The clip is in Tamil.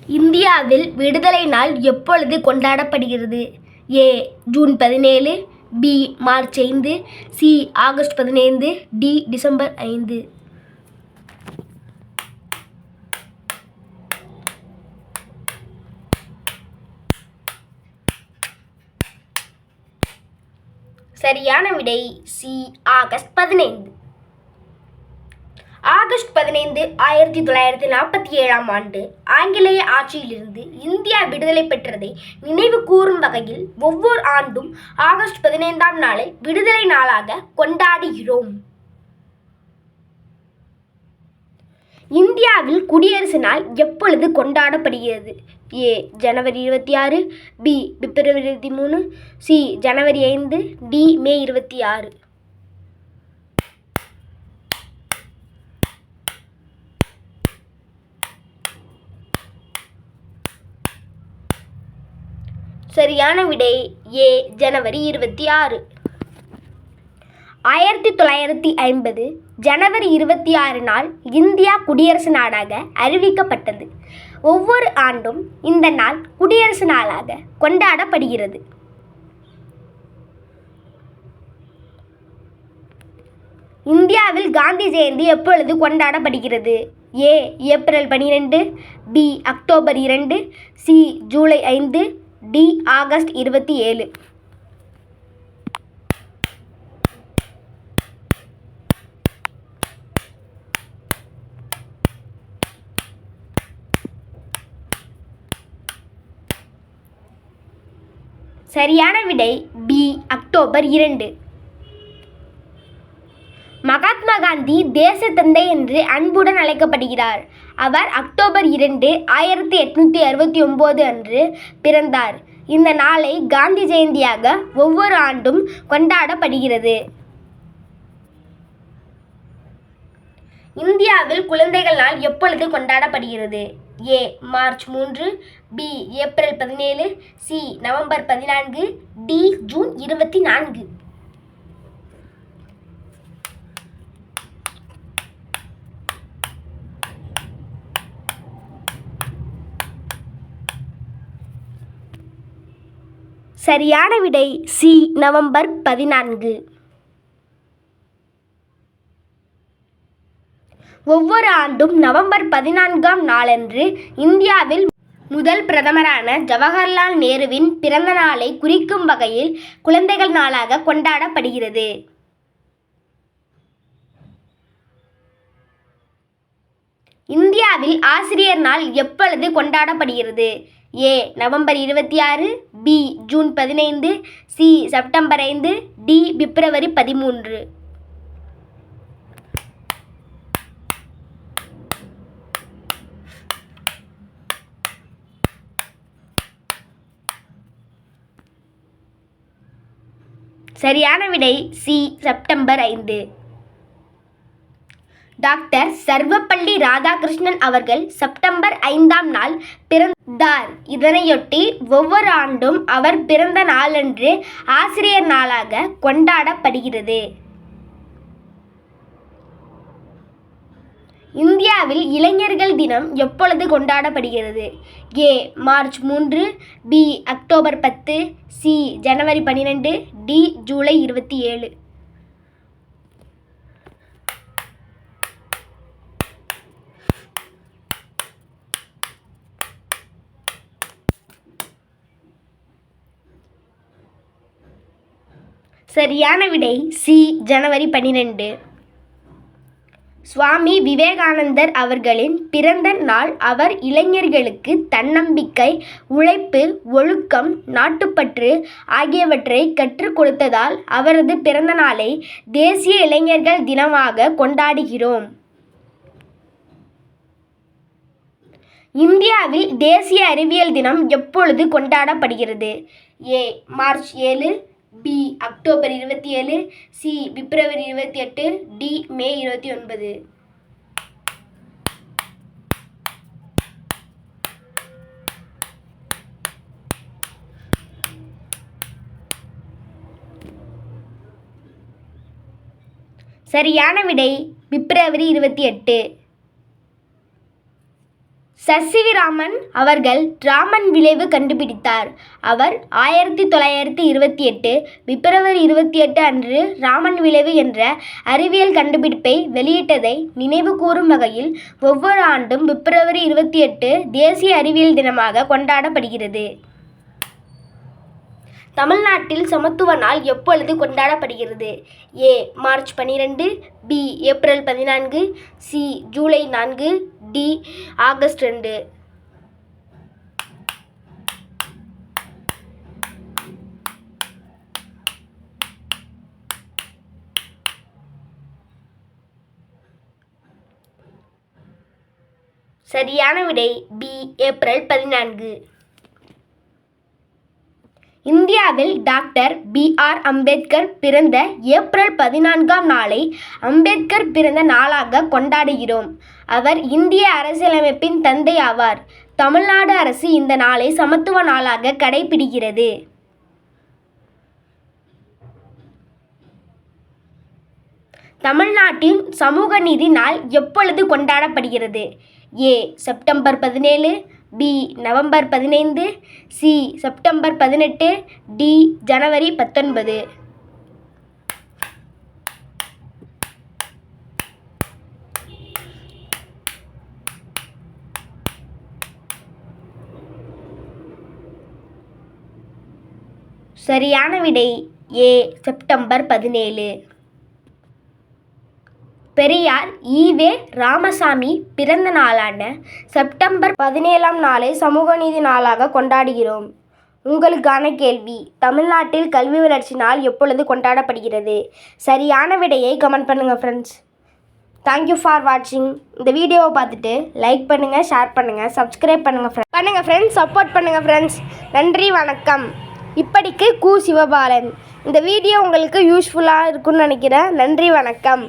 இந்தியாவில் விடுதலை நாள் எப்பொழுது கொண்டாடப்படுகிறது? A. June 17, B. March 5, C. August 15, D. December 5. சரியான விடை சி. ஆகஸ்ட் 15. ஆகஸ்ட் 15, 1947ஆம் ஆண்டு ஆங்கிலேய ஆட்சியிலிருந்து இந்தியா விடுதலை பெற்றதை நினைவு கூறும் வகையில் ஒவ்வொரு ஆண்டும் ஆகஸ்ட் 15ஆம் நாளை விடுதலை நாளாக கொண்டாடுகிறோம். இந்தியாவில் குடியரசு நாள் எப்பொழுது கொண்டாடப்படுகிறது? ஏ. ஜனவரி 26, பி. பிப்ரவரி 23, சி. ஜனவரி 5, டி. மே 26. சரியான விடை ஏ. ஜனவரி 26. 1950 ஜனவரி 26 நாள் இந்தியா குடியரசு நாடாக அறிவிக்கப்பட்டது. ஒவ்வொரு ஆண்டும் இந்த நாள் குடியரசு நாளாக கொண்டாடப்படுகிறது. இந்தியாவில் காந்தி ஜெயந்தி எப்பொழுது கொண்டாடப்படுகிறது? A. April 12, B. October 2, C. July 5, D. August 27. சரியான விடை பி. அக்டோபர் 2. மகாத்மா காந்தி தேச தந்தை என்று அன்புடன் அழைக்கப்படுகிறார். அவர் அக்டோபர் 2, 1869 அன்று பிறந்தார். இந்த நாளை காந்தி ஜெயந்தியாக ஒவ்வொரு ஆண்டும் கொண்டாடப்படுகிறது. இந்தியாவில் குழந்தைகள் நாள் எப்பொழுது கொண்டாடப்படுகிறது? A. March 3, B. April 17, C. November 14, D. June 24. சரியான விடை சி. நவம்பர் 14. ஒவ்வொரு ஆண்டும் நவம்பர் 14ஆம் நாளன்று இந்தியாவில் முதல் பிரதமரான ஜவஹர்லால் நேருவின் பிறந்த நாளை குறிக்கும் வகையில் குழந்தைகள் நாளாக கொண்டாடப்படுகிறது. இந்தியாவில் ஆசிரியர் நாள் எப்பொழுது கொண்டாடப்படுகிறது? A. November 26, B. June 15, C. September 5, D. February 13. சரியான விடை C. September 5. Doctor Sarvepalli Radhakrishnan அவர்கள் செப்டம்பர் 5ஆம் நாள் பிறந்தார். இதனையொட்டி ஒவ்வொரு ஆண்டும் அவர் பிறந்த நாளன்று ஆசிரியர் நாளாக கொண்டாடப்படுகிறது. இந்தியாவில் இளைஞர்கள் தினம் எப்பொழுது கொண்டாடப்படுகிறது? A. March 3, B. October 10, C. January 12, D. July 27. சரியான விடை சி. ஜனவரி 12. சுவாமி விவேகானந்தர் அவர்களின் பிறந்த நாள். அவர் இளைஞர்களுக்கு தன்னம்பிக்கை, உழைப்பு, ஒழுக்கம், நாட்டுப்பற்று ஆகியவற்றை கற்றுக் கொடுத்ததால் அவரது பிறந்த நாளை தேசிய இளைஞர்கள் தினமாக கொண்டாடுகிறோம். இந்தியாவில் தேசிய அறிவியல் தினம் எப்பொழுது கொண்டாடப்படுகிறது? A. March 7, B. October 27, C. February 28, D. May 29. சரியான விடை பிப்ரவரி 28. சசிவிராமன் அவர்கள் ராமன் விளைவு கண்டுபிடித்தார். அவர் 1928 பிப்ரவரி 28 அன்று ராமன் விளைவு என்ற அறிவியல் கண்டுபிடிப்பை வெளியிட்டதை நினைவு கூறும் வகையில் ஒவ்வொரு ஆண்டும் பிப்ரவரி 28 தேசிய அறிவியல் தினமாக கொண்டாடப்படுகிறது. தமிழ்நாட்டில் சமத்துவ நாள் எப்பொழுது கொண்டாடப்படுகிறது? A. March 12, B. April 14, C. July 4, D. August 2. சரியான விடை பி. ஏப்ரல் 14. இந்தியாவில் டாக்டர் பி.ஆர். அம்பேத்கர் பிறந்த ஏப்ரல் 14ஆம் நாளை அம்பேத்கர் பிறந்த நாளாக கொண்டாடுகிறோம். அவர் இந்திய அரசியலமைப்பின் தந்தை ஆவார். தமிழ்நாடு அரசு இந்த நாளை சமத்துவ நாளாக கடைபிடிக்கிறது. தமிழ்நாட்டின் சமூக நீதி நாள் எப்பொழுது கொண்டாடப்படுகிறது? A. September 17, B. November 15, C. September 18, D. January 19. சரியான விடை ஏ. செப்டம்பர் 17. பெரியார் ஈ.வே. ராமசாமி பிறந்த நாளான செப்டம்பர் 17ஆம் நாளை சமூக நீதி நாளாக கொண்டாடுகிறோம். உங்களுக்கான கேள்வி: தமிழ்நாட்டில் கல்வி வளர்ச்சி நாள் எப்பொழுது கொண்டாடப்படுகிறது? சரியான விடையை கமெண்ட் பண்ணுங்கள் ஃப்ரெண்ட்ஸ். தேங்க்யூ ஃபார் வாட்சிங். இந்த வீடியோவை பார்த்துட்டு லைக் பண்ணுங்கள், ஷேர் பண்ணுங்கள், சப்ஸ்கிரைப் பண்ணுங்கள் ஃப்ரெண்ட்ஸ், சப்போர்ட் பண்ணுங்கள் ஃப்ரெண்ட்ஸ். நன்றி, வணக்கம். இப்படிக்கு கு. சிவபாலன். இந்த வீடியோ உங்களுக்கு யூஸ்ஃபுல்லாக இருக்குன்னு நினைக்கிறேன். நன்றி, வணக்கம்.